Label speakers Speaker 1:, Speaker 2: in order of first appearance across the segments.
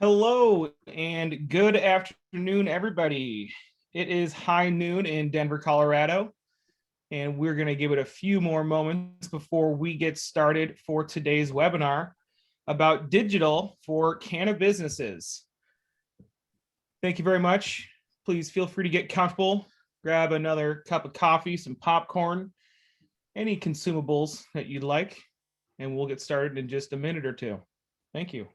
Speaker 1: Hello and good afternoon, everybody. It is high noon in Denver, Colorado, and we're going to give it a few more moments before we get started for today's webinar about digital for Cannabusinesses. Thank you very much. Please feel free to get comfortable, grab another cup of coffee, some popcorn, any consumables that you'd like, and we'll get started in just a minute or two. Thank you.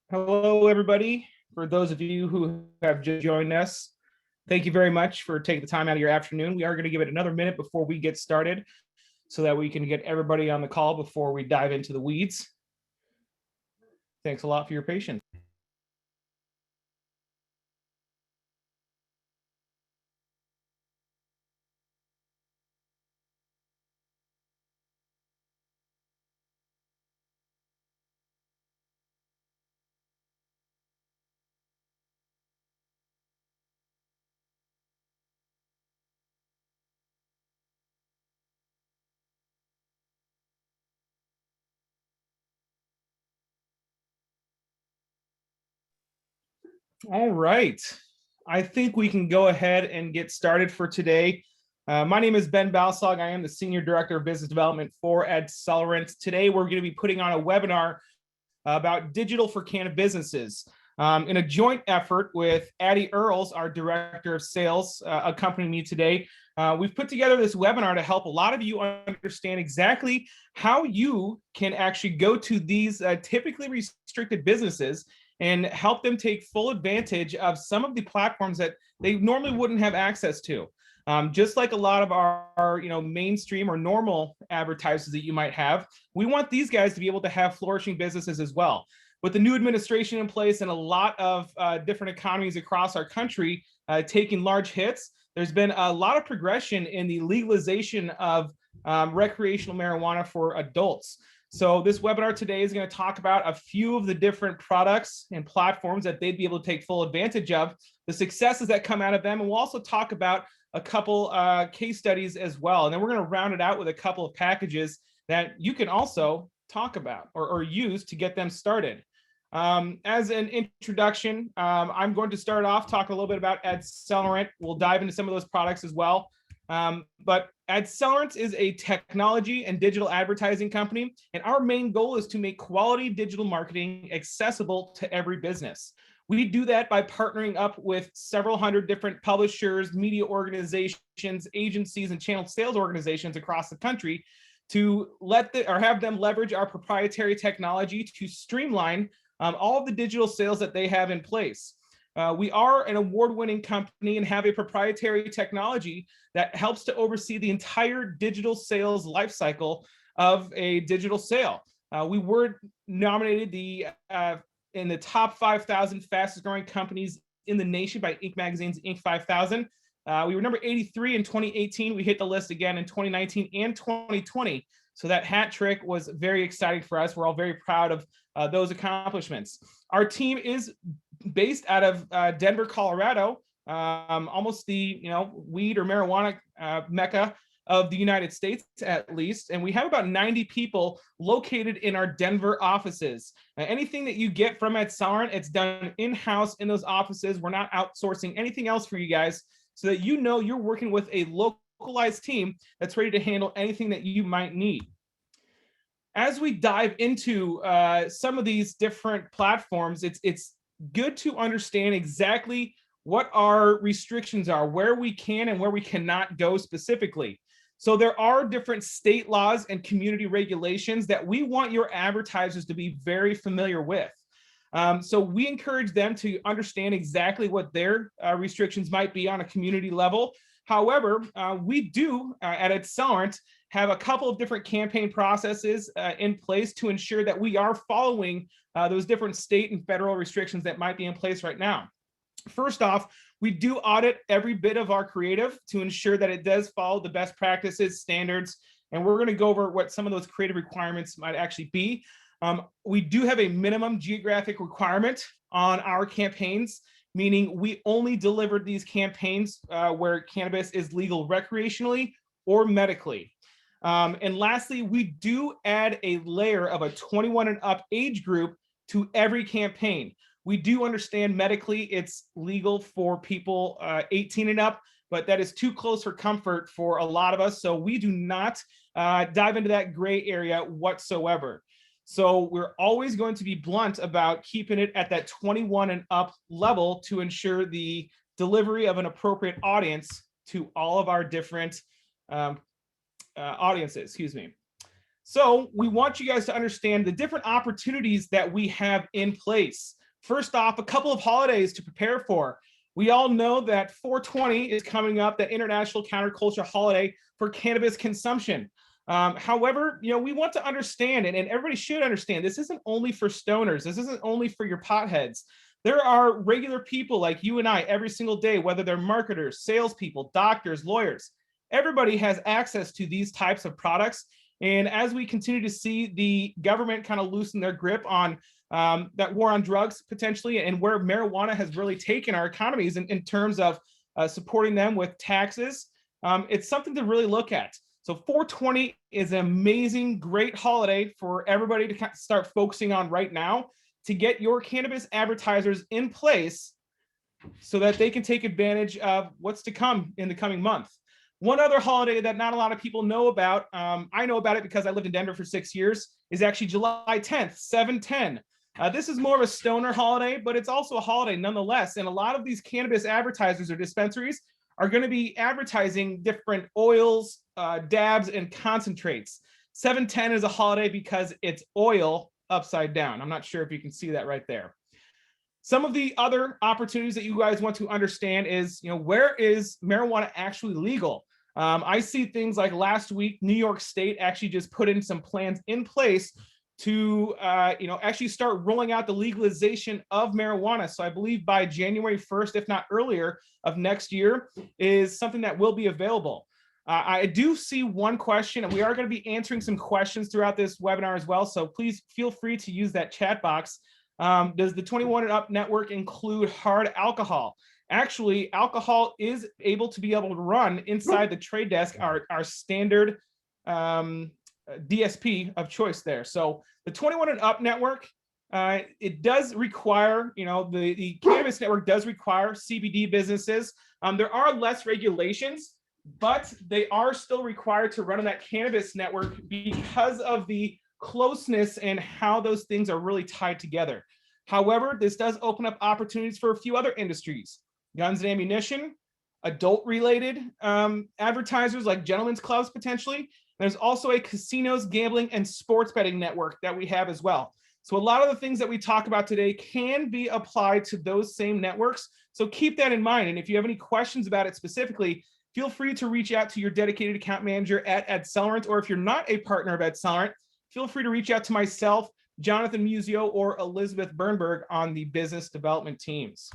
Speaker 1: Hello, everybody. For those of you who have just joined us, thank you very much for taking the time out of your afternoon. We are going to give it another minute before we get started so that we can get everybody on the call before we dive into the weeds. Thanks a lot for your patience. All right. I think we can go ahead and get started for today. My name is Ben Balsog. I am the Senior Director of Business Development for Accelerant. Today, we're going to be putting on a webinar about digital for Cannabusinesses in a joint effort with Addie Earls, our Director of Sales, accompanying me today. We've put together this webinar to help a lot of you understand exactly how you can actually go to these typically restricted businesses and help them take full advantage of some of the platforms that they normally wouldn't have access to. Just like a lot of our mainstream or normal advertisers that you might have, we want these guys to be able to have flourishing businesses as well. With the new administration in place and a lot of different economies across our country taking large hits, there's been a lot of progression in the legalization of recreational marijuana for adults. So this webinar today is going to talk about a few of the different products and platforms that they'd be able to take full advantage of, the successes that come out of them, and we'll also talk about a couple case studies as well. And then we're going to round it out with a couple of packages that you can also talk about or use to get them started. As an introduction, I'm going to start off talking a little bit about Accelerant. We'll dive into some of those products as well. But Accelerant is a technology and digital advertising company, and our main goal is to make quality digital marketing accessible to every business. We do that by partnering up with several hundred different publishers, media organizations, agencies, and channel sales organizations across the country to have them leverage our proprietary technology to streamline all of the digital sales that they have in place. We are an award-winning company and have a proprietary technology that helps to oversee the entire digital sales lifecycle of a digital sale. We were nominated in the top 5,000 fastest growing companies in the nation by Inc. Magazine's Inc. 5000. We were number 83 in 2018. We hit the list again in 2019 and 2020. So that hat trick was very exciting for us. We're all very proud of those accomplishments. Our team is based out of Denver, Colorado, almost the weed or marijuana mecca of the United States, at least. And we have about 90 people located in our Denver offices. Anything that you get from Accelerant, it's done in-house in those offices. We're not outsourcing anything else for you guys, so that you're working with a localized team that's ready to handle anything that you might need. As we dive into some of these different platforms, it's good to understand exactly what our restrictions are, where we can and where we cannot go specifically. So there are different state laws and community regulations that we want your advertisers to be very familiar with. So we encourage them to understand exactly what their restrictions might be on a community level. However, we do at Accelerant have a couple of different campaign processes in place to ensure that we are following those different state and federal restrictions that might be in place right now. First off, we do audit every bit of our creative to ensure that it does follow the best practices, standards, and we're going to go over what some of those creative requirements might actually be. We do have a minimum geographic requirement on our campaigns, meaning we only deliver these campaigns where cannabis is legal recreationally or medically. And lastly, we do add a layer of a 21 and up age group to every campaign. We do understand medically it's legal for people 18 and up, but that is too close for comfort for a lot of us. So we do not dive into that gray area whatsoever. So we're always going to be blunt about keeping it at that 21 and up level to ensure the delivery of an appropriate audience to all of our different audiences, excuse me. So we want you guys to understand the different opportunities that we have in place. First off, a couple of holidays to prepare for. We all know that 420 is coming up, that international counterculture holiday for cannabis consumption. However, we want to understand, and everybody should understand, this isn't only for stoners. This isn't only for your potheads. There are regular people like you and I every single day, whether they're marketers, salespeople, doctors, lawyers. Everybody has access to these types of products. And as we continue to see the government kind of loosen their grip on that war on drugs potentially, and where marijuana has really taken our economies in terms of supporting them with taxes, it's something to really look at. So 420 is an amazing, great holiday for everybody to start focusing on right now to get your cannabis advertisers in place so that they can take advantage of what's to come in the coming month. One other holiday that not a lot of people know about, I know about it because I lived in Denver for 6 years, is actually July 10th, 7/10. This is more of a stoner holiday, but it's also a holiday nonetheless. And a lot of these cannabis advertisers or dispensaries are going to be advertising different oils, dabs, and concentrates. 7/10 is a holiday because it's oil upside down. I'm not sure if you can see that right there. Some of the other opportunities that you guys want to understand is, where is marijuana actually legal? I see things like last week, New York State actually just put in some plans in place to, actually start rolling out the legalization of marijuana. So I believe by January 1st, if not earlier, of next year is something that will be available. I do see one question, and we are going to be answering some questions throughout this webinar as well. So please feel free to use that chat box. Does the 21 and up network include hard alcohol? Actually, alcohol is able to run inside the trade desk, our standard DSP of choice there. So the 21 and up network, it does require, the cannabis network does require CBD businesses. There are less regulations, but they are still required to run on that cannabis network because of the closeness and how those things are really tied together. However, this does open up opportunities for a few other industries: guns and ammunition, adult related advertisers like gentlemen's clubs potentially. There's also a casinos, gambling, and sports betting network that we have as well. So a lot of the things that we talk about today can be applied to those same networks. So keep that in mind. And if you have any questions about it specifically, feel free to reach out to your dedicated account manager at Accelerant, or if you're not a partner of Accelerant, feel free to reach out to myself, Jonathan Musio, or Elizabeth Bernberg on the business development teams.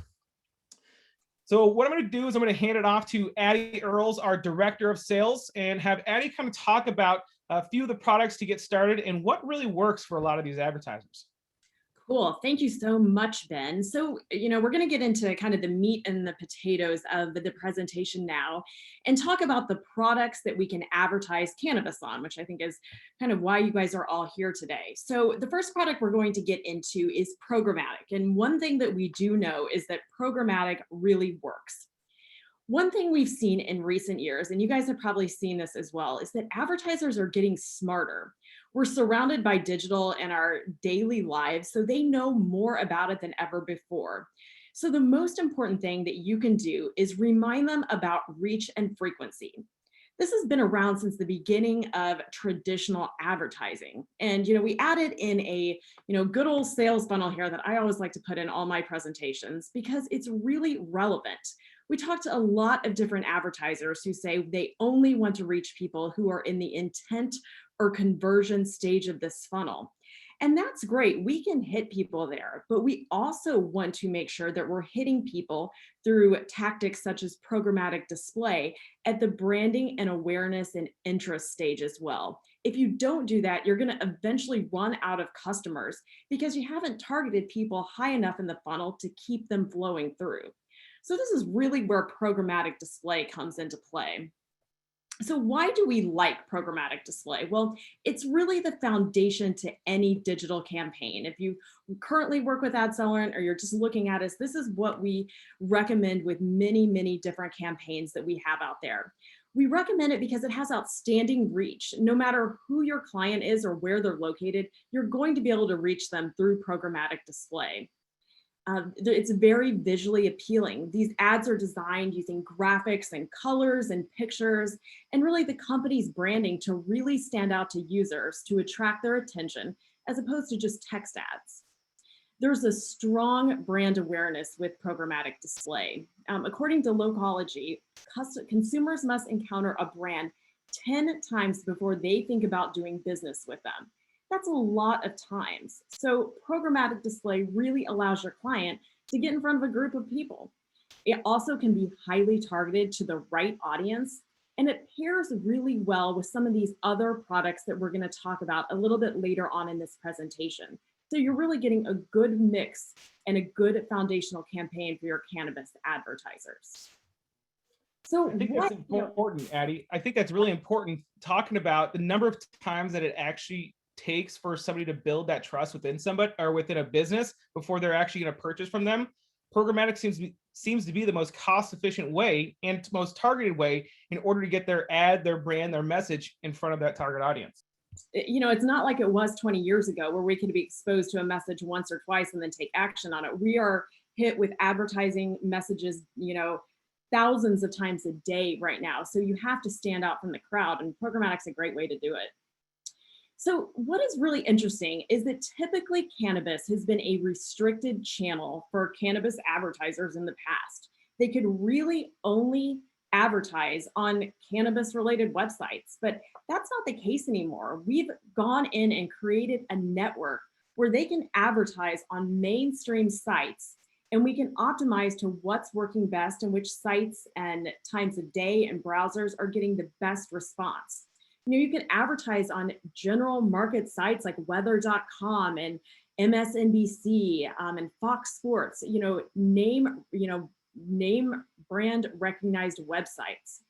Speaker 1: So what I'm going to do is I'm going to hand it off to Addie Earls, our director of sales, and have Addie kind of talk about a few of the products to get started and what really works for a lot of these advertisers.
Speaker 2: Cool. Thank you so much, Ben. So, we're going to get into kind of the meat and the potatoes of the presentation now and talk about the products that we can advertise cannabis on, which I think is kind of why you guys are all here today. So the first product we're going to get into is programmatic. And one thing that we do know is that programmatic really works. One thing we've seen in recent years, and you guys have probably seen this as well, is that advertisers are getting smarter. We're surrounded by digital in our daily lives, so they know more about it than ever before. So the most important thing that you can do is remind them about reach and frequency. This has been around since the beginning of traditional advertising. And, we added in a, good old sales funnel here that I always like to put in all my presentations because it's really relevant. We talked to a lot of different advertisers who say they only want to reach people who are in the intent or conversion stage of this funnel. And that's great. We can hit people there, but we also want to make sure that we're hitting people through tactics such as programmatic display at the branding and awareness and interest stage as well. If you don't do that, you're going to eventually run out of customers because you haven't targeted people high enough in the funnel to keep them flowing through. So, this is really where programmatic display comes into play. So, why do we like programmatic display? Well, it's really the foundation to any digital campaign. If you currently work with AdCellerant or you're just looking at us, this is what we recommend with many, many different campaigns that we have out there. We recommend it because it has outstanding reach. No matter who your client is or where they're located, you're going to be able to reach them through programmatic display. It's very visually appealing. These ads are designed using graphics and colors and pictures, and really the company's branding to really stand out to users to attract their attention as opposed to just text ads. There's a strong brand awareness with programmatic display. According to Locology, consumers must encounter a brand 10 times before they think about doing business with them. That's a lot of times. So programmatic display really allows your client to get in front of a group of people. It also can be highly targeted to the right audience, and it pairs really well with some of these other products that we're going to talk about a little bit later on in this presentation. So you're really getting a good mix and a good foundational campaign for your cannabis advertisers. So
Speaker 1: I think that's important, Addie. I think that's really important, talking about the number of times that it actually takes for somebody to build that trust within somebody or within a business before they're actually going to purchase from them. Programmatic seems to be the most cost efficient way and most targeted way in order to get their ad, their brand, their message in front of that target audience.
Speaker 2: It's not like it was 20 years ago where we could be exposed to a message once or twice and then take action on it. We are hit with advertising messages, thousands of times a day right now. So you have to stand out from the crowd, and programmatic's a great way to do it. So what is really interesting is that typically cannabis has been a restricted channel for cannabis advertisers in the past. They could really only advertise on cannabis related websites, but that's not the case anymore. We've gone in and created a network where they can advertise on mainstream sites, and we can optimize to what's working best and which sites and times of day and browsers are getting the best response. You can advertise on general market sites like weather.com and MSNBC and Fox Sports, name brand recognized websites.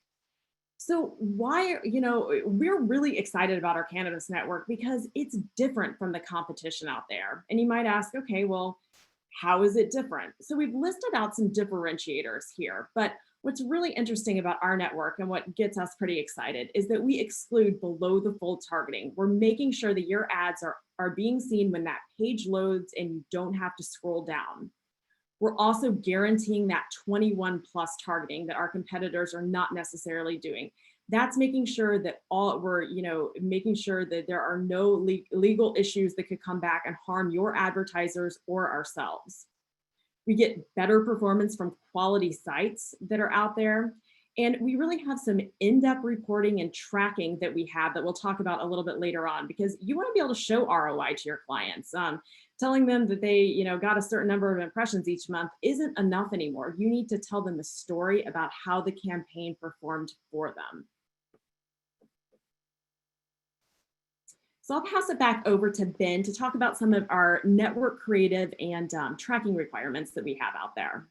Speaker 2: So we're really excited about our cannabis network because it's different from the competition out there. And you might ask, okay, well, how is it different? So we've listed out some differentiators here, but what's really interesting about our network and what gets us pretty excited is that we exclude below the fold targeting. We're making sure that your ads are being seen when that page loads and you don't have to scroll down. We're also guaranteeing that 21 plus targeting that our competitors are not necessarily doing. That's making sure that making sure that there are no legal issues that could come back and harm your advertisers or ourselves. We get better performance from quality sites that are out there. And we really have some in-depth reporting and tracking that we have that we'll talk about a little bit later on, because you want to be able to show ROI to your clients. Telling them that they got a certain number of impressions each month isn't enough anymore. You need to tell them a story about how the campaign performed for them. So I'll pass it back over to Ben to talk about some of our network creative and tracking requirements that we have out there.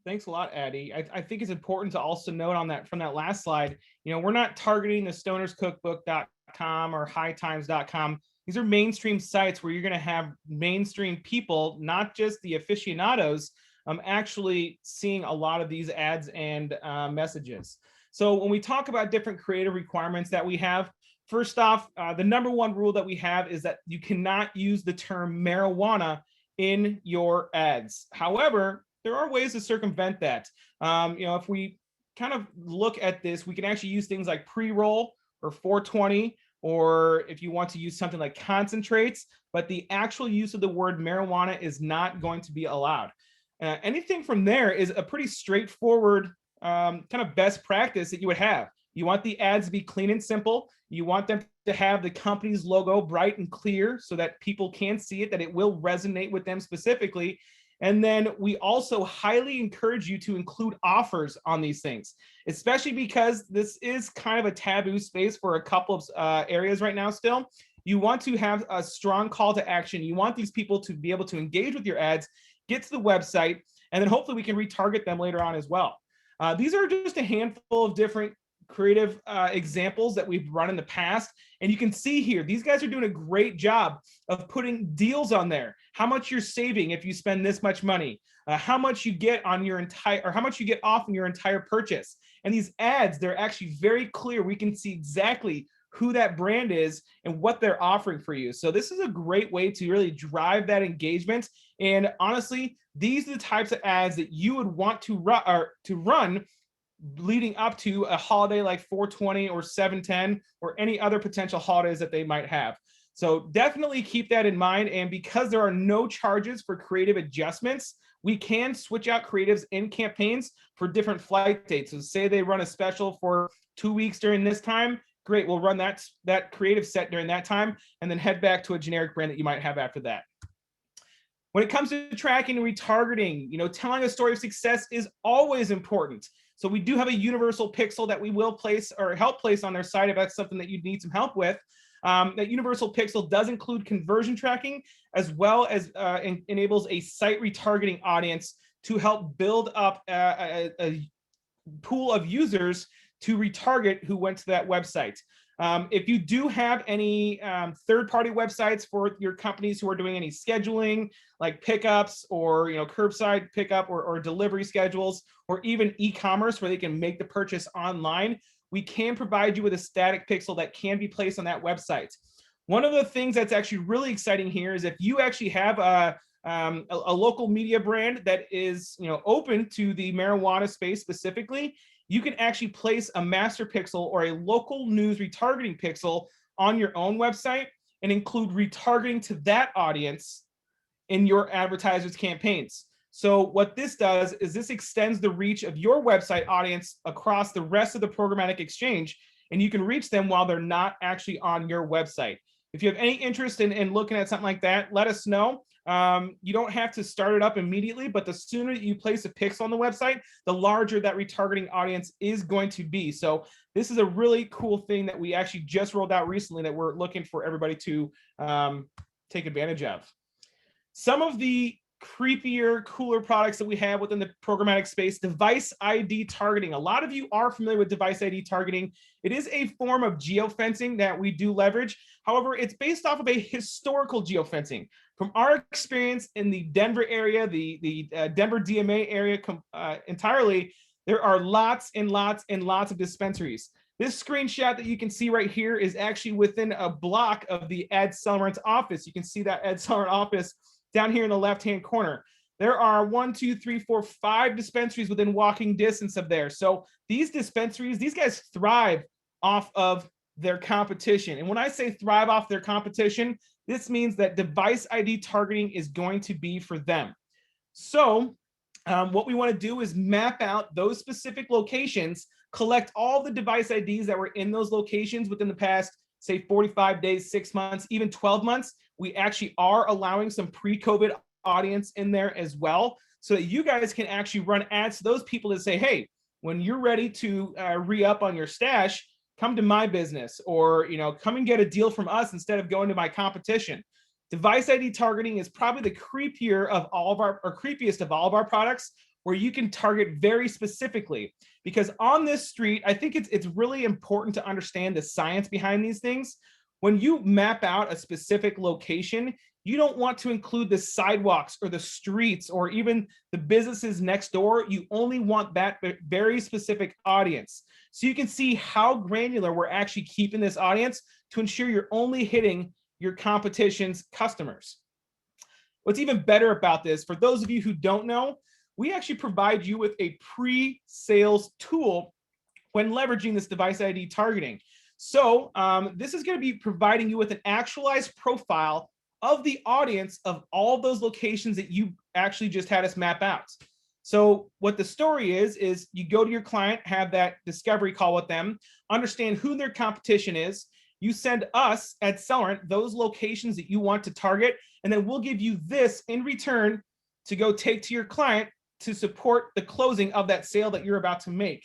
Speaker 1: Thanks a lot, Addie. I think it's important to also note on that from that last slide, we're not targeting the stonerscookbook.com or hightimes.com. These are mainstream sites where you're going to have mainstream people, not just the aficionados, actually seeing a lot of these ads and messages. So when we talk about different creative requirements that we have, first off, the number one rule that we have is that you cannot use the term marijuana in your ads. However, there are ways to circumvent that. If we kind of look at this, we can actually use things like pre-roll or 420, or if you want to use something like concentrates, but the actual use of the word marijuana is not going to be allowed. Anything from there is a pretty straightforward kind of best practice that you would have. You want the ads to be clean and simple. You want them to have the company's logo bright and clear so that people can see it, that it will resonate with them specifically. And then we also highly encourage you to include offers on these things, especially because this is kind of a taboo space for a couple of areas right now still. You want to have a strong call to action. You want these people to be able to engage with your ads, get to the website, and then hopefully we can retarget them later on as well. These are just a handful of different creative examples that we've run in the past. And you can see here, these guys are doing a great job of putting deals on there. How much you're saving if you spend this much money, how much you get on your entire, or how much you get off on your entire purchase. And these ads, they're actually very clear. We can see exactly who that brand is and what they're offering for you. So this is a great way to really drive that engagement. And honestly, these are the types of ads that you would want to run leading up to a holiday like 420 or 710 or any other potential holidays that they might have. So definitely keep that in mind. And because there are no charges for creative adjustments, we can switch out creatives in campaigns for different flight dates. So say they run a special for 2 weeks during this time, great, we'll run that creative set during that time and then head back to a generic brand that you might have after that. When it comes to tracking and retargeting, telling a story of success is always important. So we do have a universal pixel that we will place or help place on their site if that's something that you need some help with. That universal pixel does include conversion tracking, as well as enables a site retargeting audience to help build up a pool of users to retarget who went to that website. If you do have any third-party websites for your companies who are doing any scheduling, like pickups or curbside pickup or delivery schedules, or even e-commerce where they can make the purchase online, we can provide you with a static pixel that can be placed on that website. One of the things that's actually really exciting here is if you actually have a local media brand that is open to the marijuana space specifically, you can actually place a master pixel or a local news retargeting pixel on your own website and include retargeting to that audience in your advertisers' campaigns. So what this does is this extends the reach of your website audience across the rest of the programmatic exchange, and you can reach them while they're not actually on your website. If you have any interest in looking at something like that, let us know. You don't have to start it up immediately, but the sooner you place a pixel on the website, the larger that retargeting audience is going to be. So this is a really cool thing that we actually just rolled out recently that we're looking for everybody to take advantage of. Some of the creepier, cooler products that we have within the programmatic space, device ID targeting. A lot of you are familiar with device ID targeting. It is a form of geofencing that we do leverage. However, it's based off of a historical geofencing. From our experience in the Denver area, the Denver DMA area entirely, there are lots and lots and lots of dispensaries. This screenshot that you can see right here is actually within a block of the Ed Sellerant's office. You can see that Ed Sellerant office down here in the left-hand corner. There are 1, 2, 3, 4, 5 dispensaries within walking distance of there. So these dispensaries, these guys thrive off of their competition. And when I say thrive off their competition, this means that device ID targeting is going to be for them. So what we want to do is map out those specific locations, collect all the device IDs that were in those locations within the past, say 45 days, 6 months, even 12 months. We actually are allowing some pre-COVID audience in there as well, so that you guys can actually run ads to those people that say, hey, when you're ready to re-up on your stash, come to my business, or come and get a deal from us instead of going to my competition. Device ID targeting is probably the creepiest of all of our products, where you can target very specifically. Because on this street, I think it's really important to understand the science behind these things. When you map out a specific location, you don't want to include the sidewalks or the streets or even the businesses next door. You only want that very specific audience. So you can see how granular we're actually keeping this audience to ensure you're only hitting your competition's customers. What's even better about this, for those of you who don't know, we actually provide you with a pre-sales tool when leveraging this device ID targeting. So this is going to be providing you with an actualized profile of the audience of all of those locations that you actually just had us map out. So what the story is you go to your client, have that discovery call with them, understand who their competition is. You send us at Accelerant those locations that you want to target, and then we'll give you this in return to go take to your client to support the closing of that sale that you're about to make.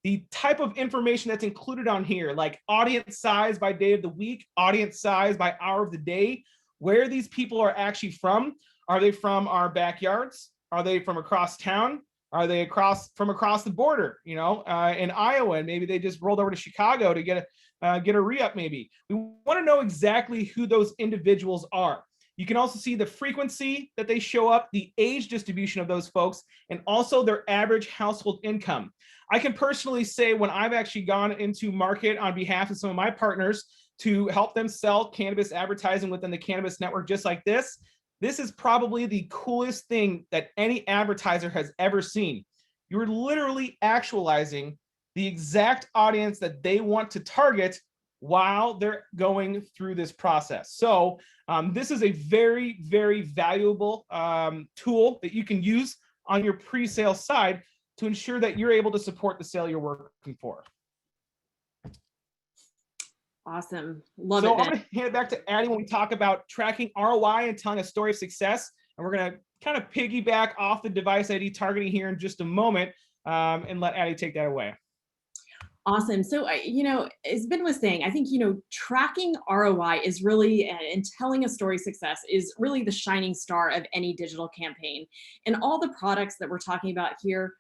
Speaker 1: The type of information that's included on here, like audience size by day of the week, audience size by hour of the day, where these people are actually from. Are they from our backyards? Are they from across town? Are they from across the border, in Iowa, and maybe they just rolled over to Chicago to get a re-up maybe. We want to know exactly who those individuals are. You can also see the frequency that they show up, the age distribution of those folks, and also their average household income. I can personally say when I've actually gone into market on behalf of some of my partners to help them sell cannabis advertising within the cannabis network just like this is probably the coolest thing that any advertiser has ever seen. You're literally actualizing the exact audience that they want to target while they're going through this process. So this is a very, very valuable tool that you can use on your pre-sale side to ensure that you're able to support the sale you're working for.
Speaker 2: Awesome. Love
Speaker 1: so
Speaker 2: it.
Speaker 1: I'm going to hand it back to Addie when we talk about tracking ROI and telling a story of success. And we're going to kind of piggyback off the device ID targeting here in just a moment and let Addie take that away.
Speaker 2: Awesome. So, as Ben was saying, I think, tracking ROI is really, and telling a story success is really the shining star of any digital campaign. And all the products that we're talking about here,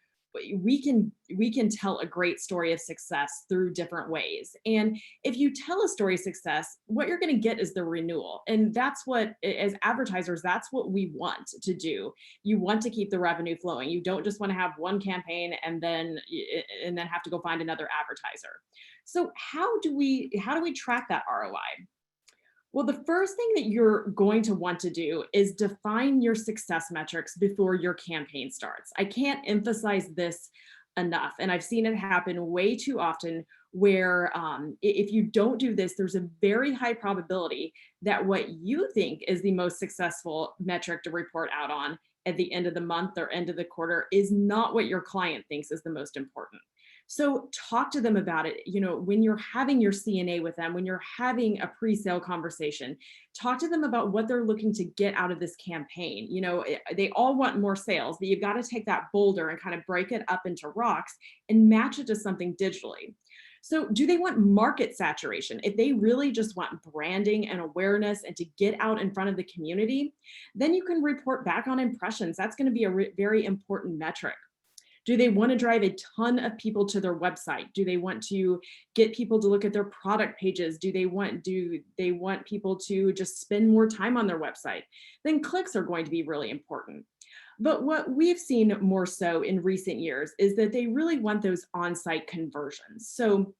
Speaker 2: we can tell a great story of success through different ways. And if you tell a story of success, what you're going to get is the renewal. And that's what, as advertisers, that's what we want to do. You want to keep the revenue flowing. You don't just want to have one campaign and then have to go find another advertiser. So how do we track that ROI? Well, the first thing that you're going to want to do is define your success metrics before your campaign starts. I can't emphasize this enough. And I've seen it happen way too often where if you don't do this, there's a very high probability that what you think is the most successful metric to report out on at the end of the month or end of the quarter is not what your client thinks is the most important. So talk to them about it. When you're having your CNA with them, when you're having a pre-sale conversation, talk to them about what they're looking to get out of this campaign. They all want more sales, but you've got to take that boulder and kind of break it up into rocks and match it to something digitally. So do they want market saturation? If they really just want branding and awareness and to get out in front of the community, then you can report back on impressions. That's going to be a very important metric. Do they want to drive a ton of people to their website? Do they want to get people to look at their product pages? Do they want people to just spend more time on their website? Then clicks are going to be really important. But what we've seen more so in recent years is that they really want those on-site conversions. So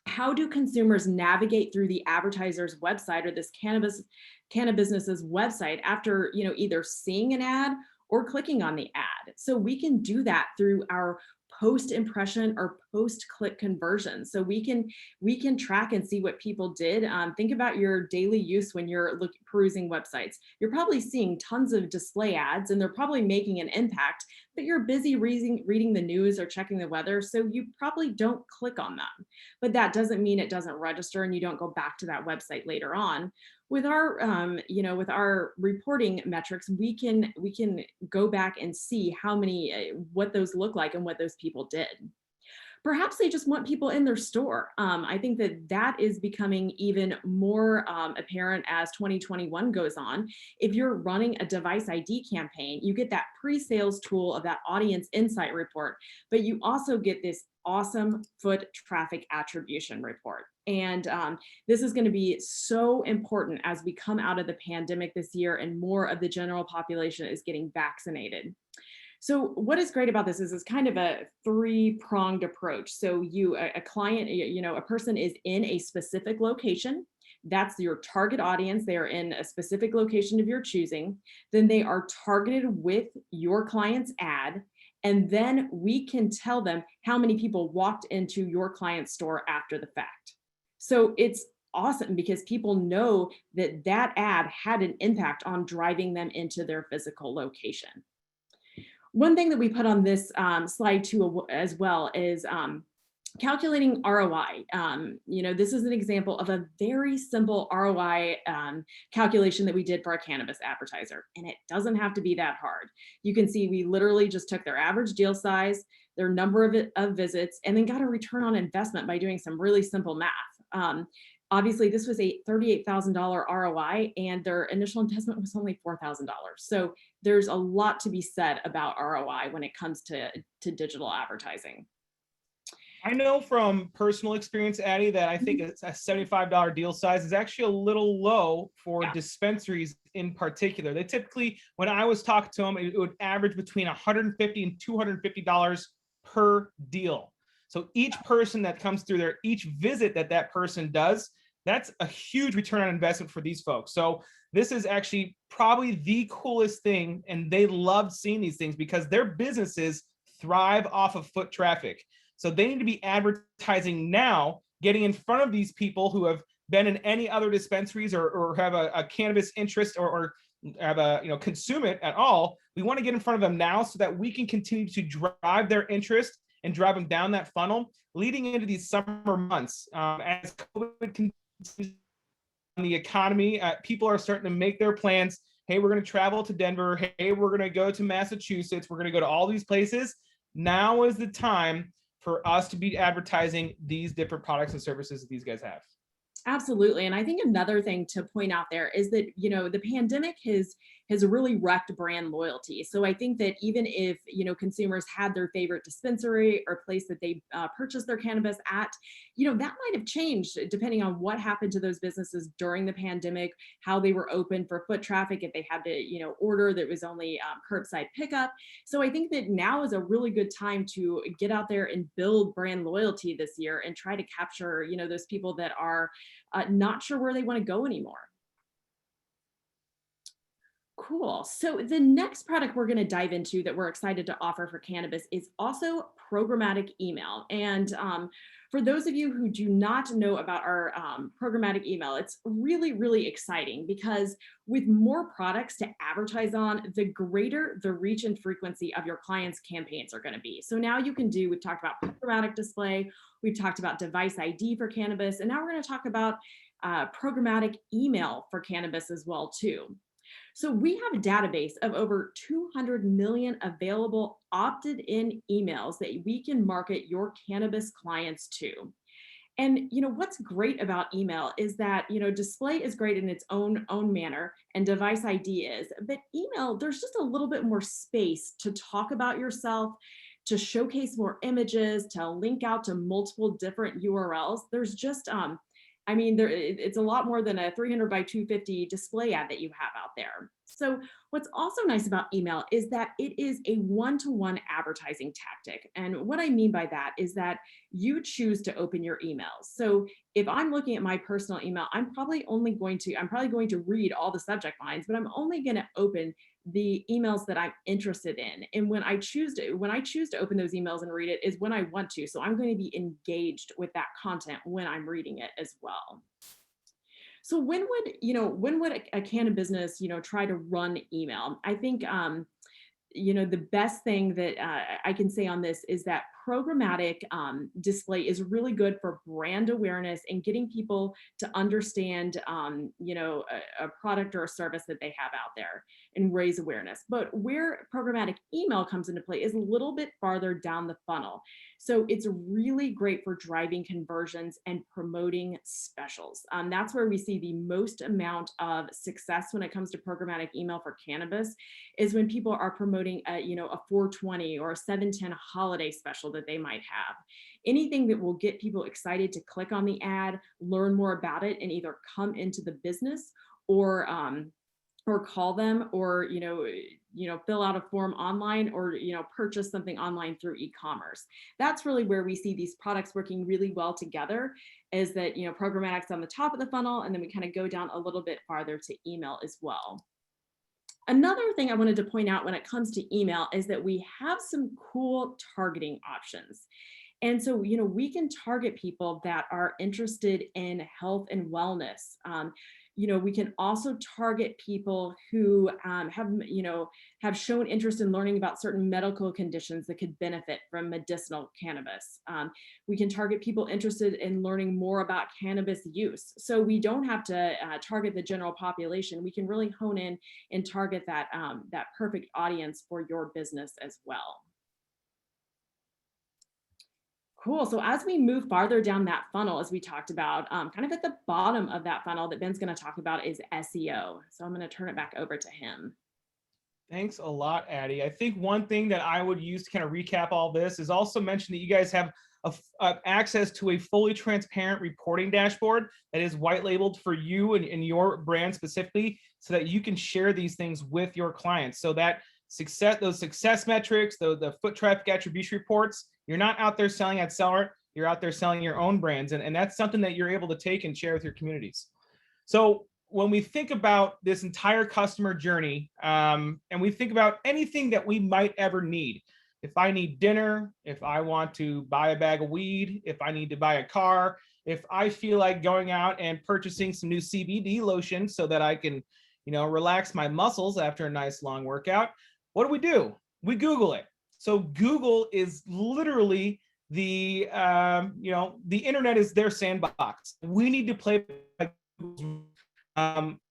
Speaker 2: how do consumers navigate through the advertiser's website or this Cannabusiness's website after either seeing an ad or clicking on the ad? So we can do that through our post impression or post click conversion. So we can track and see what people did. Think about your daily use when you're perusing websites. You're probably seeing tons of display ads and they're probably making an impact, but you're busy reading the news or checking the weather. So you probably don't click on them, but that doesn't mean it doesn't register and you don't go back to that website later on. With our reporting metrics, we can go back and see how many, what those look like and what those people did. Perhaps they just want people in their store. I think that is becoming even more apparent as 2021 goes on. If you're running a device ID campaign, you get that pre-sales tool of that audience insight report, but you also get this awesome foot traffic attribution report. And this is going to be so important as we come out of the pandemic this year and more of the general population is getting vaccinated. So what is great about this is it's kind of a three-pronged approach. So a client, a person is in a specific location. That's your target audience. They are in a specific location of your choosing. Then they are targeted with your client's ad. And then we can tell them how many people walked into your client's store after the fact. So it's awesome because people know that that ad had an impact on driving them into their physical location. One thing that we put on this slide too as well is Calculating ROI. This is an example of a very simple ROI calculation that we did for a cannabis advertiser, and it doesn't have to be that hard. You can see we literally just took their average deal size, their number of visits, and then got a return on investment by doing some really simple math. Obviously, this was a $38,000 ROI, and their initial investment was only $4,000. So there's a lot to be said about ROI when it comes to digital advertising.
Speaker 1: I know from personal experience, Addie, that I think it's a $75 deal size is actually a little low for
Speaker 2: Yeah.
Speaker 1: dispensaries in particular. They typically, when I was talking to them, it would average between $150 and $250 per deal. So each person that comes through there, each visit that person does, that's a huge return on investment for these folks. So this is actually probably the coolest thing, and they love seeing these things because their businesses thrive off of foot traffic. So they need to be advertising now, getting in front of these people who have been in any other dispensaries or have a cannabis interest or have consume it at all. We want to get in front of them now so that we can continue to drive their interest and drive them down that funnel leading into these summer months. As COVID continues on the economy, people are starting to make their plans. Hey, we're going to travel to Denver. Hey, we're going to go to Massachusetts. We're going to go to all these places. Now is the time for us to be advertising these different products and services that these guys have.
Speaker 2: Absolutely. And I think another thing to point out there is that, the pandemic has really wrecked brand loyalty. So I think that even if, consumers had their favorite dispensary or place that they purchased their cannabis at, that might have changed depending on what happened to those businesses during the pandemic, how they were open for foot traffic, if they had to, order that was only curbside pickup. So I think that now is a really good time to get out there and build brand loyalty this year and try to capture, those people that are not sure where they want to go anymore. Cool. So the next product we're going to dive into that we're excited to offer for cannabis is also programmatic email. And for those of you who do not know about our programmatic email, it's really, really exciting because with more products to advertise on, the greater the reach and frequency of your clients' campaigns are going to be. So now you can do, we've talked about programmatic display, we've talked about device ID for cannabis, and now we're going to talk about programmatic email for cannabis as well too. So we have a database of over 200 million available opted in emails that we can market your cannabis clients to. And what's great about email is that display is great in its own manner and device ID is, but email there's just a little bit more space to talk about yourself, to showcase more images, to link out to multiple different URLs. There's just it's a lot more than a 300 by 250 display ad that you have out there. So what's also nice about email is that it is a one-to-one advertising tactic. And what I mean by that is that you choose to open your emails. So if I'm looking at my personal email, I'm probably going to read all the subject lines, but I'm only going to open the emails that I'm interested in. And when I choose to open those emails and read it is when I want to. So I'm going to be engaged with that content when I'm reading it as well. So when would a Cannabusiness, try to run email? I think, the best thing that I can say on this is that programmatic display is really good for brand awareness and getting people to understand, a product or a service that they have out there and raise awareness. But where programmatic email comes into play is a little bit farther down the funnel. So it's really great for driving conversions and promoting specials. That's where we see the most amount of success when it comes to programmatic email for cannabis is when people are promoting a 420 or a 710 holiday special that they might have. Anything that will get people excited to click on the ad, learn more about it, and either come into the business or call them or fill out a form online or purchase something online through e-commerce. That's really where we see these products working really well together, is that programmatic's on the top of the funnel and then we kind of go down a little bit farther to email as well. Another thing I wanted to point out when it comes to email is that we have some cool targeting options. And so, we can target people that are interested in health and wellness. we can also target people who have shown interest in learning about certain medical conditions that could benefit from medicinal cannabis. We can target people interested in learning more about cannabis use. So we don't have to target the general population. We can really hone in and target that perfect audience for your business as well. Cool. So as we move farther down that funnel, as we talked about, kind of at the bottom of that funnel that Ben's going to talk about is SEO. So I'm going to turn it back over to him.
Speaker 1: Thanks a lot, Addie. I think one thing that I would use to kind of recap all this is also mention that you guys have access to a fully transparent reporting dashboard that is white labeled for you and your brand specifically, so that you can share these things with your clients. So that those success metrics, the foot traffic attribution reports, you're not out there selling at Accelerant, you're out there selling your own brands. And that's something that you're able to take and share with your communities. So when we think about this entire customer journey, and we think about anything that we might ever need, if I need dinner, if I want to buy a bag of weed, if I need to buy a car, if I feel like going out and purchasing some new CBD lotion so that I can, relax my muscles after a nice long workout, what do? We Google it. So Google is literally the internet is their sandbox. We need to play by Google's.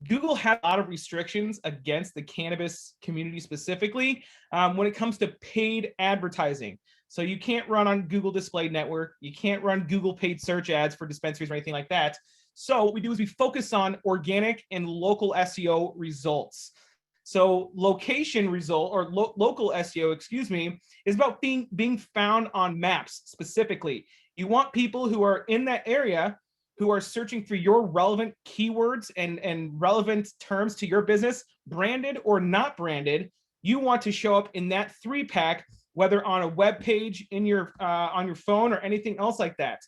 Speaker 1: Google had a lot of restrictions against the cannabis community specifically when it comes to paid advertising. So you can't run on Google Display Network. You can't run Google paid search ads for dispensaries or anything like that. So what we do is we focus on organic and local SEO results. So location result or local SEO, excuse me, is about being found on maps specifically. You want people who are in that area who are searching for your relevant keywords and relevant terms to your business, branded or not branded. You want to show up in that 3-pack, whether on a web page, on your phone, or anything else like that.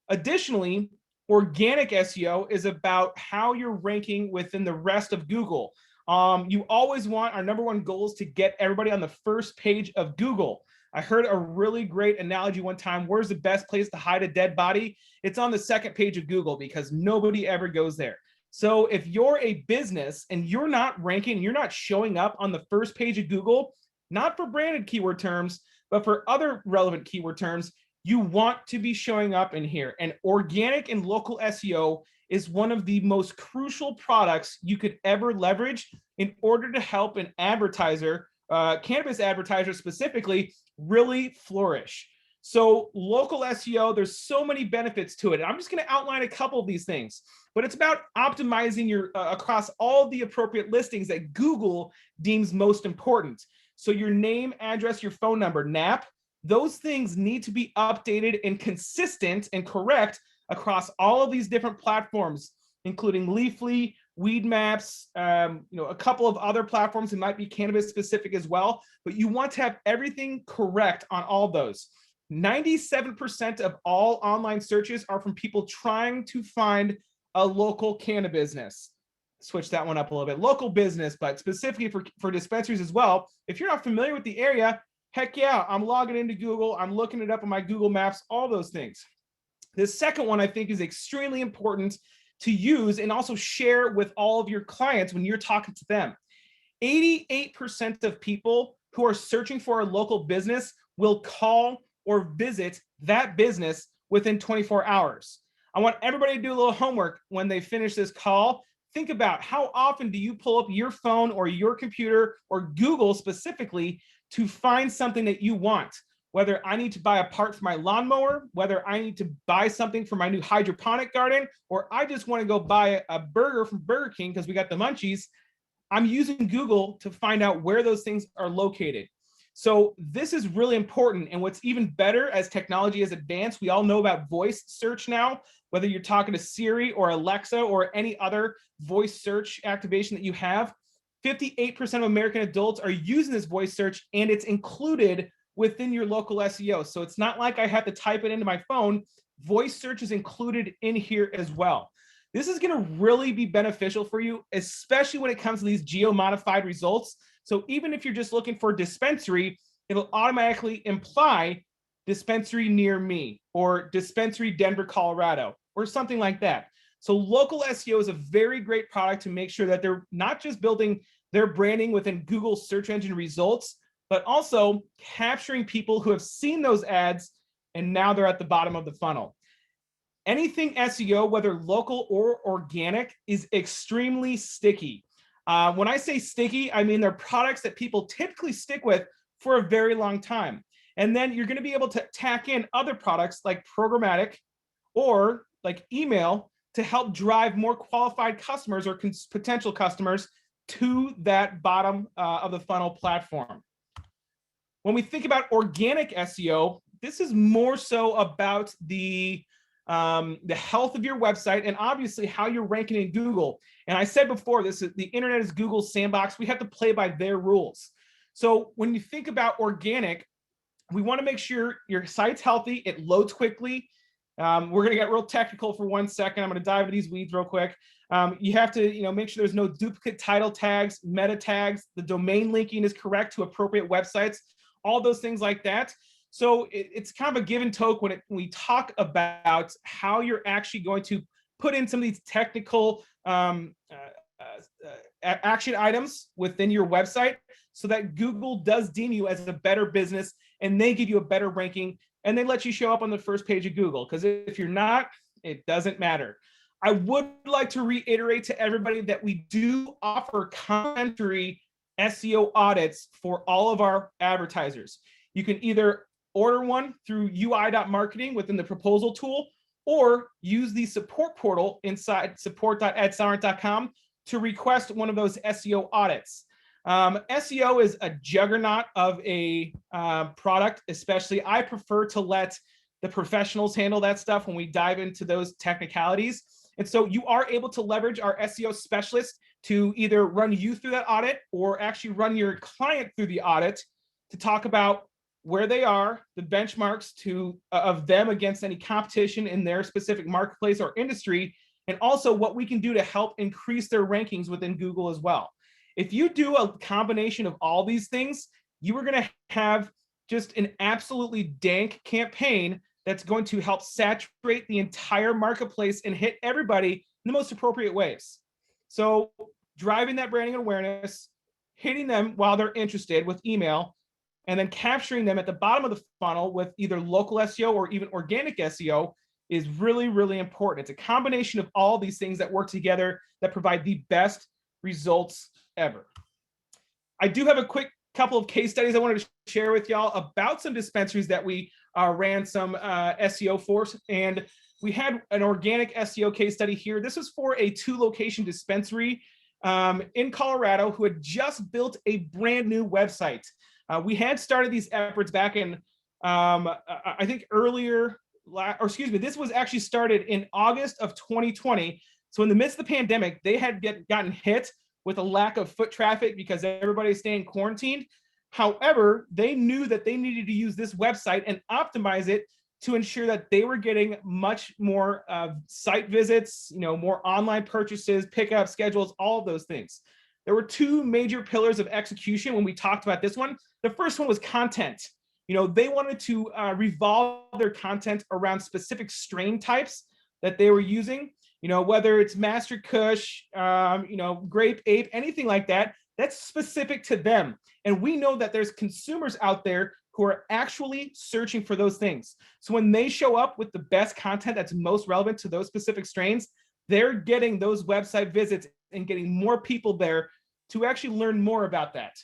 Speaker 1: Additionally, organic SEO is about how you're ranking within the rest of Google. You always want, our number one goal is to get everybody on the first page of Google. I heard a really great analogy one time. Where's the best place to hide a dead body? It's on the second page of Google, because nobody ever goes there. So if you're a business and you're not ranking, you're not showing up on the first page of Google, not for branded keyword terms, but for other relevant keyword terms, you want to be showing up in here. And organic and local SEO is one of the most crucial products you could ever leverage in order to help an advertiser, cannabis advertiser specifically, really flourish. So local SEO, there's so many benefits to it. I'm just going to outline a couple of these things, but it's about optimizing your across all the appropriate listings that Google deems most important. So your name, address, your phone number, NAP, those things need to be updated and consistent and correct across all of these different platforms, including Leafly, Weed Maps, a couple of other platforms that might be cannabis specific as well, but you want to have everything correct on all those. 97% of all online searches are from people trying to find a local cannabis business. Switch that one up a little bit. Local business, but specifically for dispensaries as well. If you're not familiar with the area, heck yeah, I'm logging into Google. I'm looking it up on my Google Maps, all those things. The second one I think is extremely important to use and also share with all of your clients when you're talking to them. 88% of people who are searching for a local business will call or visit that business within 24 hours. I want everybody to do a little homework when they finish this call. Think about how often do you pull up your phone or your computer or Google specifically to find something that you want? Whether I need to buy a part for my lawnmower, whether I need to buy something for my new hydroponic garden, or I just want to go buy a burger from Burger King because we got the munchies, I'm using Google to find out where those things are located. So this is really important. And what's even better, as technology has advanced, we all know about voice search now, whether you're talking to Siri or Alexa or any other voice search activation that you have. 58% of American adults are using this voice search, and it's included within your local SEO. So it's not like I have to type it into my phone. Voice search is included in here as well. This is going to really be beneficial for you, especially when it comes to these geo-modified results. So even if you're just looking for dispensary, it'll automatically imply dispensary near me or dispensary Denver, Colorado, or something like that. So local SEO is a very great product to make sure that they're not just building their branding within Google search engine results, but also capturing people who have seen those ads and now they're at the bottom of the funnel. Anything SEO, whether local or organic, is extremely sticky. When I say sticky, I mean they're products that people typically stick with for a very long time. And then you're going to be able to tack in other products like programmatic or like email to help drive more qualified customers or potential customers to that bottom of the funnel platform. When we think about organic SEO, this is more so about the health of your website and obviously how you're ranking in Google. And I said before, the internet is Google's sandbox. We have to play by their rules. So when you think about organic, we want to make sure your site's healthy, it loads quickly. We're going to get real technical for 1 second. I'm going to dive into these weeds real quick. You have to make sure there's no duplicate title tags, meta tags, the domain linking is correct to appropriate websites, all those things like that. So it's kind of a give and take when we talk about how you're actually going to put in some of these technical action items within your website so that Google does deem you as a better business and they give you a better ranking and they let you show up on the first page of Google. Because if you're not, it doesn't matter. I would like to reiterate to everybody that we do offer complimentary SEO audits for all of our advertisers. You can either order one through ui.marketing within the proposal tool, or use the support portal inside support.adsolrent.com to request one of those SEO audits. SEO is a juggernaut of a product, especially. I prefer to let the professionals handle that stuff when we dive into those technicalities. And so you are able to leverage our SEO specialist to either run you through that audit or actually run your client through the audit to talk about where they are, the benchmarks of them against any competition in their specific marketplace or industry, and also what we can do to help increase their rankings within Google as well. If you do a combination of all these things, you are going to have just an absolutely dank campaign that's going to help saturate the entire marketplace and hit everybody in the most appropriate ways. So driving that branding awareness, hitting them while they're interested with email, and then capturing them at the bottom of the funnel with either local SEO or even organic SEO is really, really important. It's a combination of all these things that work together that provide the best results ever. I do have a quick couple of case studies I wanted to share with y'all about some dispensaries that we ran some SEO for. And we had an organic SEO case study here. This was for a 2-location dispensary in Colorado who had just built a brand new website. We had started these efforts back in, I think this was actually started in August of 2020. So in the midst of the pandemic, they had gotten hit with a lack of foot traffic because everybody's staying quarantined. However, they knew that they needed to use this website and optimize it to ensure that they were getting much more site visits, more online purchases, pickup schedules, all of those things. There were 2 major pillars of execution when we talked about this one. The first one was content. They wanted to revolve their content around specific strain types that they were using, whether it's Master Kush, Grape Ape, anything like that, that's specific to them. And we know that there's consumers out there who are actually searching for those things. So when they show up with the best content that's most relevant to those specific strains, they're getting those website visits and getting more people there to actually learn more about that.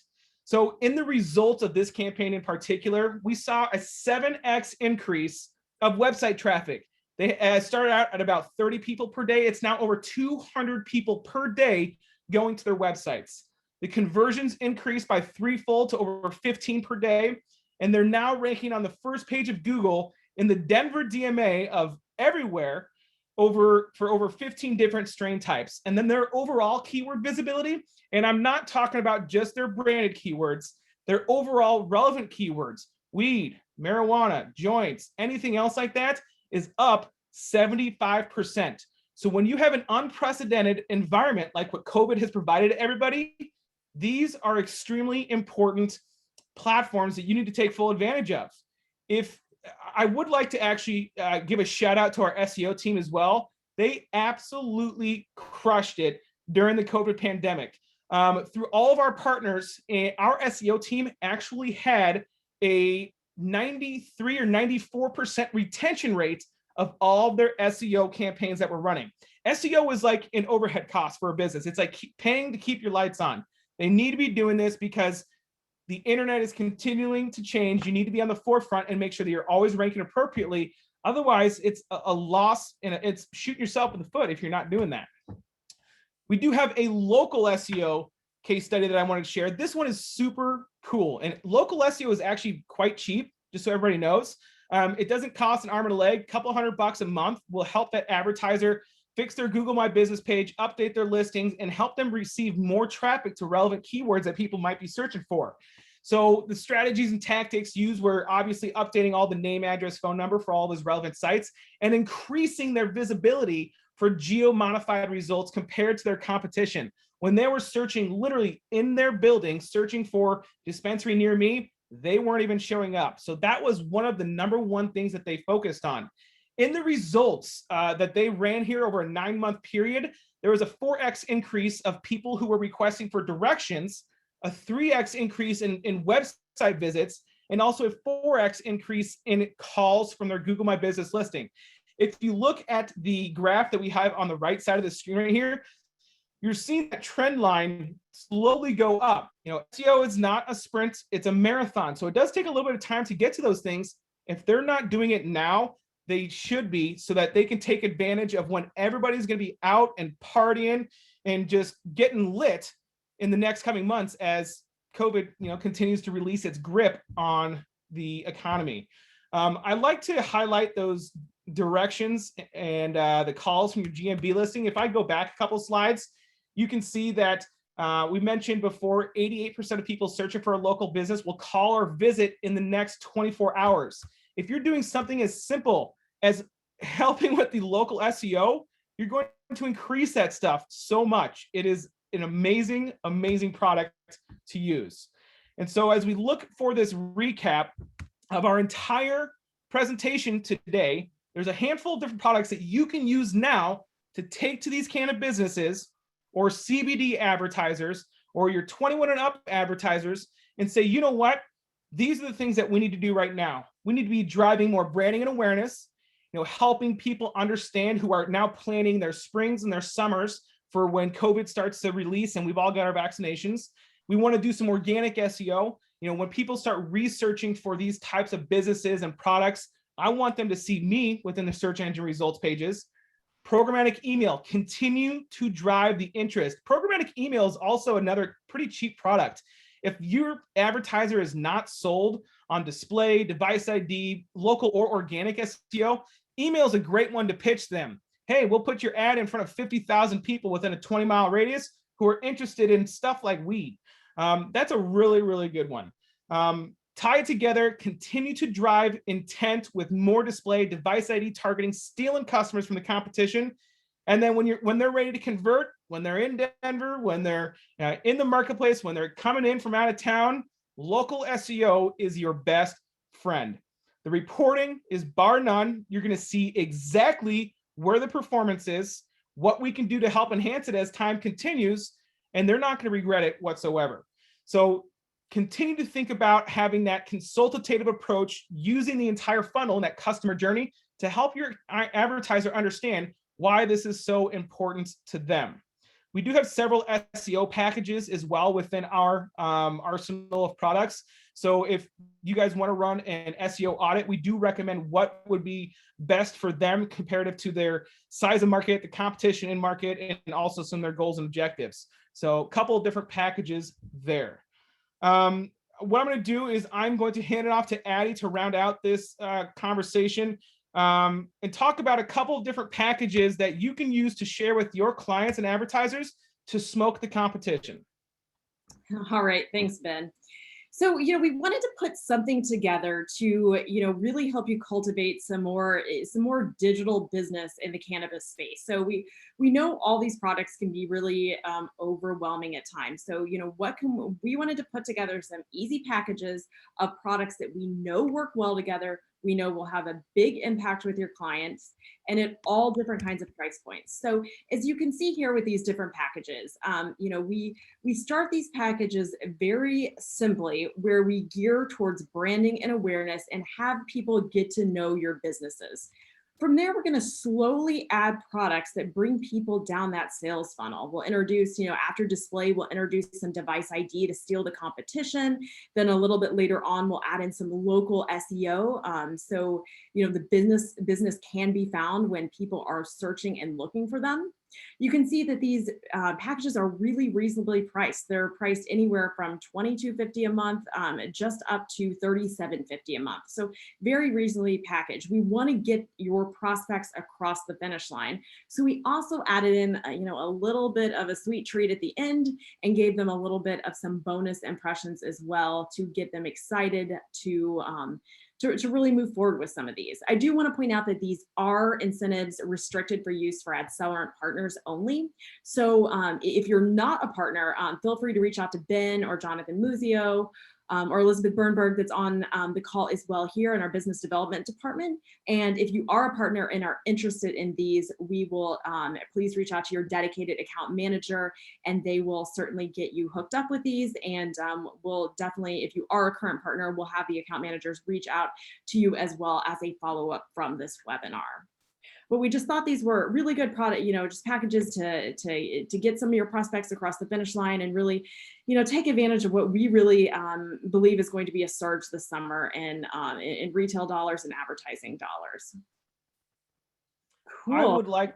Speaker 1: So in the results of this campaign in particular, we saw a 7x increase of website traffic. They started out at about 30 people per day. It's now over 200 people per day going to their websites. The conversions increased by 3-fold to over 15 per day. And they're now ranking on the first page of Google in the Denver DMA of everywhere for over 15 different strain types. And then their overall keyword visibility, and I'm not talking about just their branded keywords, their overall relevant keywords, weed, marijuana, joints, anything else like that, is up 75%. So when you have an unprecedented environment like what COVID has provided to everybody, these are extremely important platforms that you need to take full advantage of. If I would like to actually give a shout out to our SEO team as well. They absolutely crushed it during the COVID pandemic. Through all of our partners, our SEO team actually had a 93 or 94% retention rate of all of their SEO campaigns that were running. SEO is like an overhead cost for a business. It's like paying to keep your lights on. They need to be doing this because the internet is continuing to change. You need to be on the forefront and make sure that you're always ranking appropriately. Otherwise, it's a loss and it's shooting yourself in the foot if you're not doing that. We do have a local SEO case study that I wanted to share. This one is super cool. And local SEO is actually quite cheap, just so everybody knows. It doesn't cost an arm and a leg. A couple $100 a month will help that advertiser fix their Google My Business page, update their listings, and help them receive more traffic to relevant keywords that people might be searching for. So the strategies and tactics used were obviously updating all the name, address, phone number for all those relevant sites and increasing their visibility for geo-modified results compared to their competition. When they were searching literally in their building, searching for dispensary near me, they weren't even showing up. So that was one of the number one things that they focused on. In the results that they ran here over a 9-month period, there was a 4x increase of people who were requesting for directions, a 3x increase in website visits, and also a 4x increase in calls from their Google My Business listing. If you look at the graph that we have on the right side of the screen right here, you're seeing that trend line slowly go up. You know, SEO is not a sprint, it's a marathon. So it does take a little bit of time to get to those things. If they're not doing it now, they should be, so that they can take advantage of when everybody's going to be out and partying and just getting lit in the next coming months as COVID, continues to release its grip on the economy. I like to highlight those directions and the calls from your GMB listing. If I go back a couple slides, you can see that we mentioned before, 88% of people searching for a local business will call or visit in the next 24 hours. If you're doing something as simple as helping with the local SEO, you're going to increase that stuff so much. It is an amazing, amazing product to use. And so as we look for this recap of our entire presentation today, there's a handful of different products that you can use now to take to these cannabis businesses or CBD advertisers or your 21 and up advertisers and say, you know what? These are the things that we need to do right now. We need to be driving more branding and awareness, helping people understand who are now planning their springs and their summers for when COVID starts to release and we've all got our vaccinations. We want to do some organic SEO. When people start researching for these types of businesses and products, I want them to see me within the search engine results pages. Programmatic email, continue to drive the interest. Programmatic email is also another pretty cheap product. If your advertiser is not sold on display, device ID, local or organic SEO, email is a great one to pitch them. Hey, we'll put your ad in front of 50,000 people within a 20-mile radius who are interested in stuff like weed. That's a really, really good one. Tie it together, continue to drive intent with more display, device ID targeting, stealing customers from the competition. And then when they're ready to convert, when they're in Denver, when they're in the marketplace, when they're coming in from out of town, local SEO is your best friend. The reporting is bar none. You're going to see exactly where the performance is, what we can do to help enhance it as time continues, and they're not going to regret it whatsoever. So continue to think about having that consultative approach, using the entire funnel and that customer journey to help your advertiser understand why this is so important to them. We do have several SEO packages as well within our arsenal of products. So if you guys want to run an SEO audit, we do recommend what would be best for them comparative to their size of market, the competition in market, and also some of their goals and objectives. So a couple of different packages there. What I'm going to do is I'm going to hand it off to Addie to round out this conversation and talk about a couple of different packages that you can use to share with your clients and advertisers to smoke the competition.
Speaker 2: All right, thanks, Ben. So, we wanted to put something together to, really help you cultivate some more digital business in the cannabis space. So we know all these products can be really overwhelming at times. So, we wanted to put together some easy packages of products that we know work well together, we know will have a big impact with your clients and at all different kinds of price points. So as you can see here with these different packages, we start these packages very simply where we gear towards branding and awareness and have people get to know your businesses. From there, we're going to slowly add products that bring people down that sales funnel. We'll introduce, after display, we'll introduce some device ID to steal the competition. Then a little bit later on, we'll add in some local SEO. So, the business can be found when people are searching and looking for them. You can see that these packages are really reasonably priced. They're priced anywhere from $22.50 a month just up to $37.50 a month. So very reasonably packaged. We want to get your prospects across the finish line. So we also added in, a little bit of a sweet treat at the end and gave them a little bit of some bonus impressions as well to get them excited to really move forward with some of these. I do want to point out that these are incentives restricted for use for AdCellerant partners only. So if you're not a partner, feel free to reach out to Ben or Jonathan Muzio or Elizabeth Bernberg that's on the call as well here in our business development department. And if you are a partner and are interested in these, we will please reach out to your dedicated account manager and they will certainly get you hooked up with these. And we'll definitely, if you are a current partner, we'll have the account managers reach out to you as well as a follow-up from this webinar. But we just thought these were really good product, just packages to get some of your prospects across the finish line and really, take advantage of what we really believe is going to be a surge this summer in retail dollars and advertising dollars. Cool.
Speaker 1: I would like,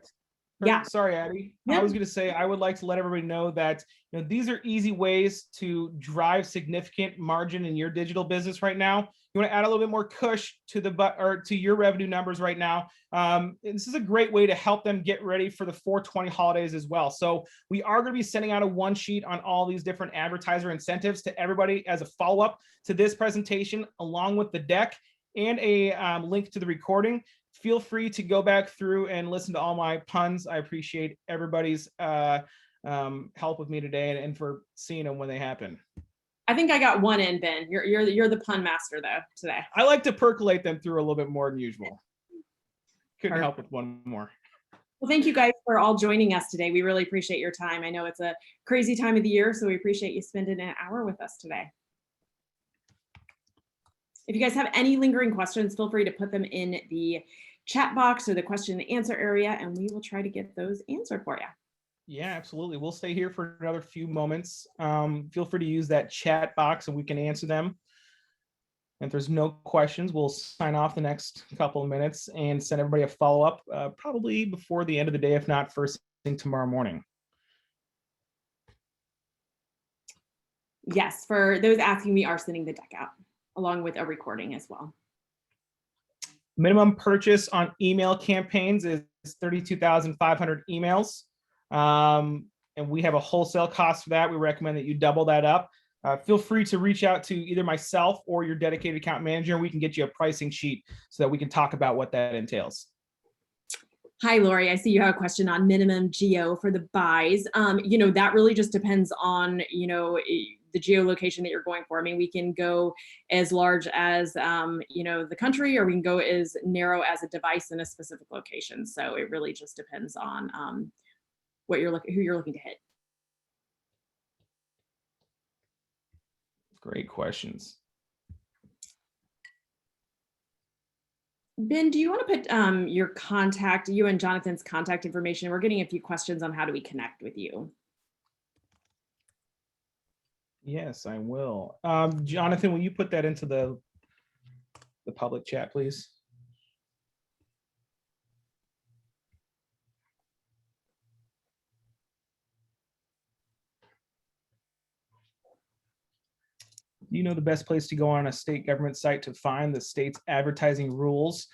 Speaker 2: yeah.
Speaker 1: Sorry, Addie.
Speaker 2: Yep.
Speaker 1: I was going to say, I would like to let everybody know that these are easy ways to drive significant margin in your digital business right now. You want to add a little bit more cush to your revenue numbers right now. This is a great way to help them get ready for the 420 holidays as well. So we are going to be sending out a one sheet on all these different advertiser incentives to everybody as a follow-up to this presentation, along with the deck and a link to the recording. Feel free to go back through and listen to all my puns. I appreciate everybody's help with me today and for seeing them when they happen.
Speaker 2: I think I got one in, Ben. You're the pun master though today.
Speaker 1: I like to percolate them through a little bit more than usual. Couldn't help with one more.
Speaker 2: Well, thank you guys for all joining us today. We really appreciate your time. I know it's a crazy time of the year, so we appreciate you spending an hour with us today. If you guys have any lingering questions, feel free to put them in the chat box or the question and answer area, and we will try to get those answered for you.
Speaker 1: Yeah, absolutely. We'll stay here for another few moments. Feel free to use that chat box and we can answer them. And if there's no questions, we'll sign off the next couple of minutes and send everybody a follow-up probably before the end of the day, if not first thing tomorrow morning.
Speaker 2: Yes, for those asking, we are sending the deck out along with a recording as well.
Speaker 1: Minimum purchase on email campaigns is 32,500 emails. And we have a wholesale cost for that. We recommend that you double that up. Feel free to reach out to either myself or your dedicated account manager. We can get you a pricing sheet so that we can talk about what that entails.
Speaker 2: Hi, Lori. I see you have a question on minimum geo for the buys. That really just depends on, the geolocation that you're going for. I mean, we can go as large as, the country, or we can go as narrow as a device in a specific location. So it really just depends on who you're looking to hit.
Speaker 1: Great questions.
Speaker 2: Ben, do you want to put you and Jonathan's contact information? We're getting a few questions on how do we connect with you.
Speaker 1: Yes, I will. Jonathan, will you put that into the public chat, please? You know the best place to go on a state government site to find the state's advertising rules.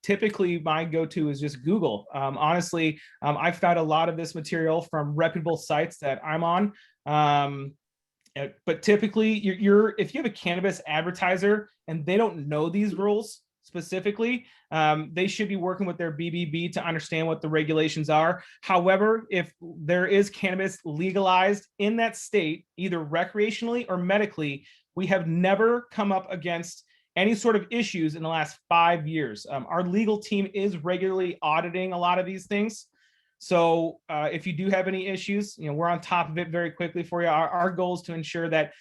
Speaker 1: Typically, my go-to is just Google. Honestly, I've found a lot of this material from reputable sites that I'm on. But typically, if you have a cannabis advertiser and they don't know these rules specifically, they should be working with their BBB to understand what the regulations are. However, if there is cannabis legalized in that state, either recreationally or medically, we have never come up against any sort of issues in the last 5 years. Our legal team is regularly auditing a lot of these things. So if you do have any issues, we're on top of it very quickly for you. Our goal is to ensure that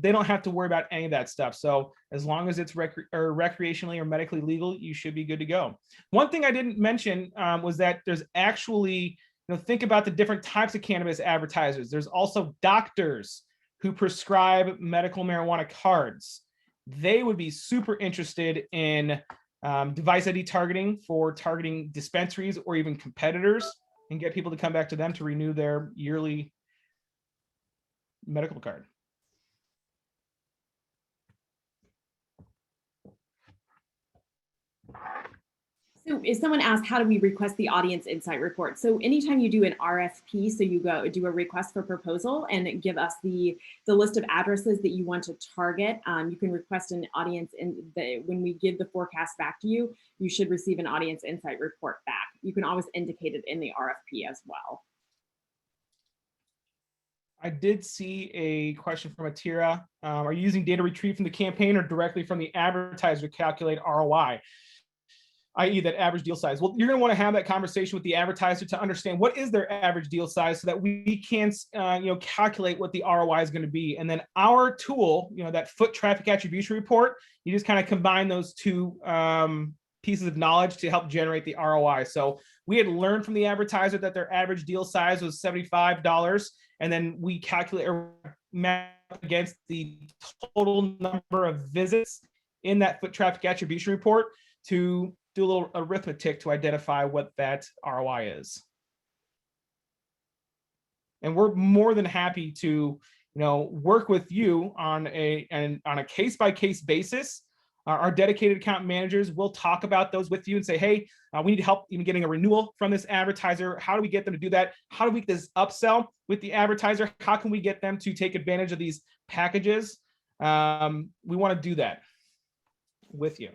Speaker 1: they don't have to worry about any of that stuff. So as long as it's recreationally or medically legal, you should be good to go. One thing I didn't mention was that there's actually, think about the different types of cannabis advertisers. There's also doctors who prescribe medical marijuana cards. They would be super interested in device ID targeting for targeting dispensaries or even competitors, and get people to come back to them to renew their yearly medical card.
Speaker 2: So if someone asked, how do we request the audience insight report? So anytime you do an RFP, so you go do a request for proposal and give us the list of addresses that you want to target, you can request an audience when we give the forecast back to you, you should receive an audience insight report back. You can always indicate it in the RFP as well.
Speaker 1: I did see a question from Atira. Are you using data retrieved from the campaign or directly from the advertiser to calculate ROI? i.e. that average deal size? Well, you're going to want to have that conversation with the advertiser to understand what is their average deal size so that we can calculate what the ROI is going to be. And then our tool, that foot traffic attribution report, you just kind of combine those two pieces of knowledge to help generate the ROI. So we had learned from the advertiser that their average deal size was $75, and then we calculate or map against the total number of visits in that foot traffic attribution report to do a little arithmetic to identify what that ROI is. And we're more than happy to, work with you on a case-by-case basis. Our dedicated account managers will talk about those with you and say, hey, we need help even getting a renewal from this advertiser. How do we get them to do that? How do we get this upsell with the advertiser? How can we get them to take advantage of these packages? We want to do that with you.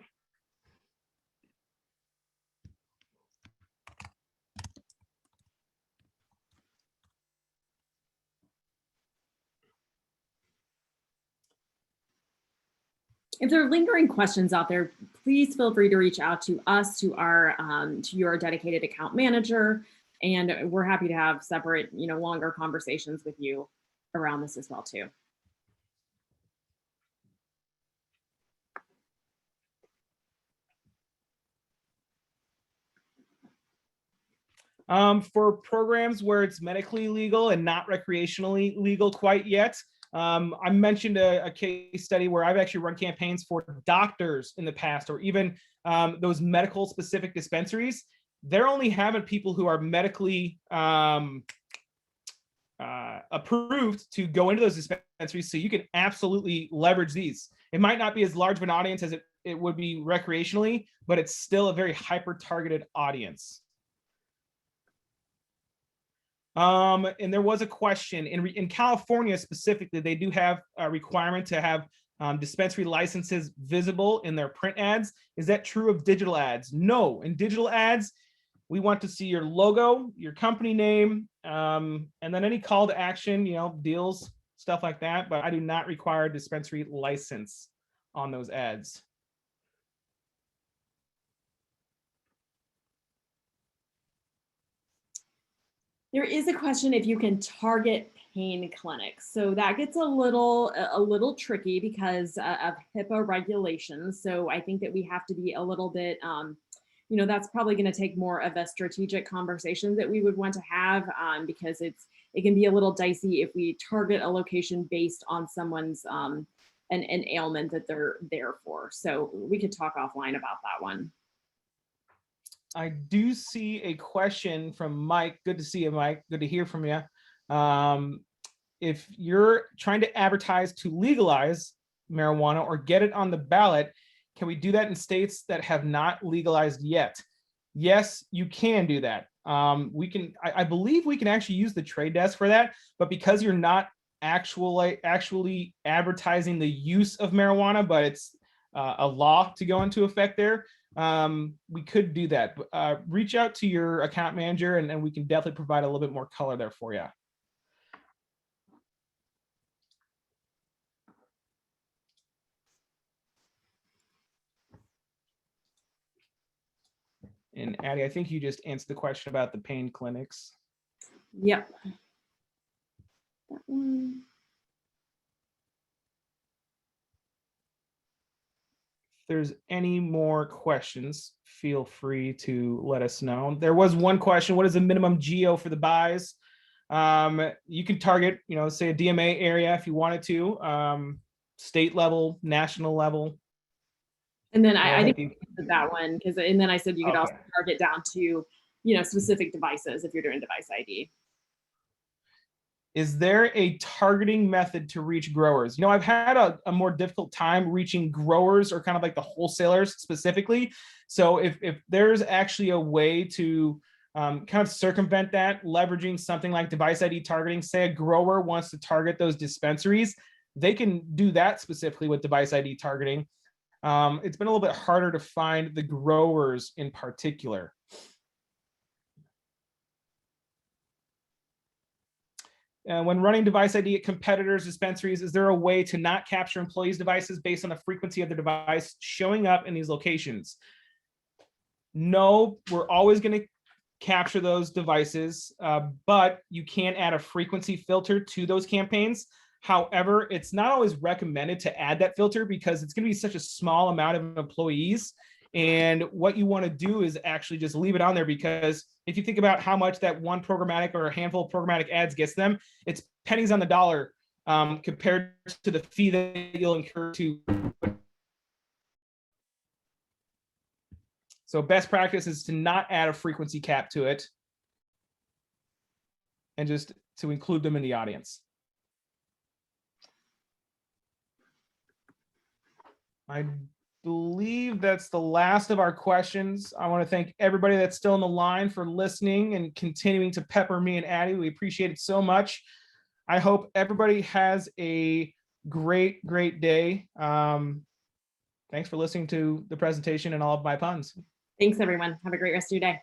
Speaker 2: If there are lingering questions out there, please feel free to reach out to us, to your dedicated account manager, and we're happy to have separate, longer conversations with you around this as well too.
Speaker 1: For programs where it's medically legal and not recreationally legal quite yet, I mentioned a case study where I've actually run campaigns for doctors in the past, or even those medical specific dispensaries. They're only having people who are medically approved to go into those dispensaries. So you can absolutely leverage these. It might not be as large of an audience as it would be recreationally, but it's still a very hyper targeted audience. And there was a question in California specifically, they do have a requirement to have dispensary licenses visible in their print ads. Is that true of digital ads? No, in digital ads, we want to see your logo, your company name, and then any call to action, deals, stuff like that. But I do not require a dispensary license on those ads.
Speaker 2: There is a question if you can target pain clinics. So that gets a little tricky because of HIPAA regulations. So I think that we have to be a little bit, that's probably going to take more of a strategic conversation that we would want to have because it can be a little dicey if we target a location based on someone's an ailment that they're there for. So we could talk offline about that one.
Speaker 1: I do see a question from Mike. Good to see you, Mike. Good to hear from you. If you're trying to advertise to legalize marijuana or get it on the ballot, can we do that in states that have not legalized yet? Yes, you can do that. I believe we can actually use the trade desk for that, but because you're not actually advertising the use of marijuana, but it's a law to go into effect there, we could do that. Reach out to your account manager and we can definitely provide a little bit more color there for you. And Addie, I think you just answered the question about the pain clinics.
Speaker 2: Yep. That one.
Speaker 1: If there's any more questions, feel free to let us know. There was one question: what is the minimum geo for the buys? You can target, say a DMA area if you wanted to, state level, national level.
Speaker 2: And then I think that one, and then I said you could also target down to, specific devices if you're doing device ID.
Speaker 1: Is there a targeting method to reach growers? I've had a more difficult time reaching growers or kind of like the wholesalers specifically. So if there's actually a way to kind of circumvent that, leveraging something like device ID targeting, say a grower wants to target those dispensaries, they can do that specifically with device ID targeting. It's been a little bit harder to find the growers in particular. When running device ID at competitors' dispensaries, is there a way to not capture employees' devices based on the frequency of the device showing up in these locations? No, we're always going to capture those devices, but you can add a frequency filter to those campaigns. However, it's not always recommended to add that filter because it's going to be such a small amount of employees. And what you want to do is actually just leave it on there, because if you think about how much that one programmatic or a handful of programmatic ads gets them, it's pennies on the dollar compared to the fee that you'll incur to. So best practice is to not add a frequency cap to it and just to include them in the audience. I believe that's the last of our questions. I want to thank everybody that's still on the line for listening and continuing to pepper me and Addie. We appreciate it so much. I hope everybody has a great day. Thanks for listening to the presentation and all of my puns.
Speaker 2: Thanks, everyone. Have a great rest of your day.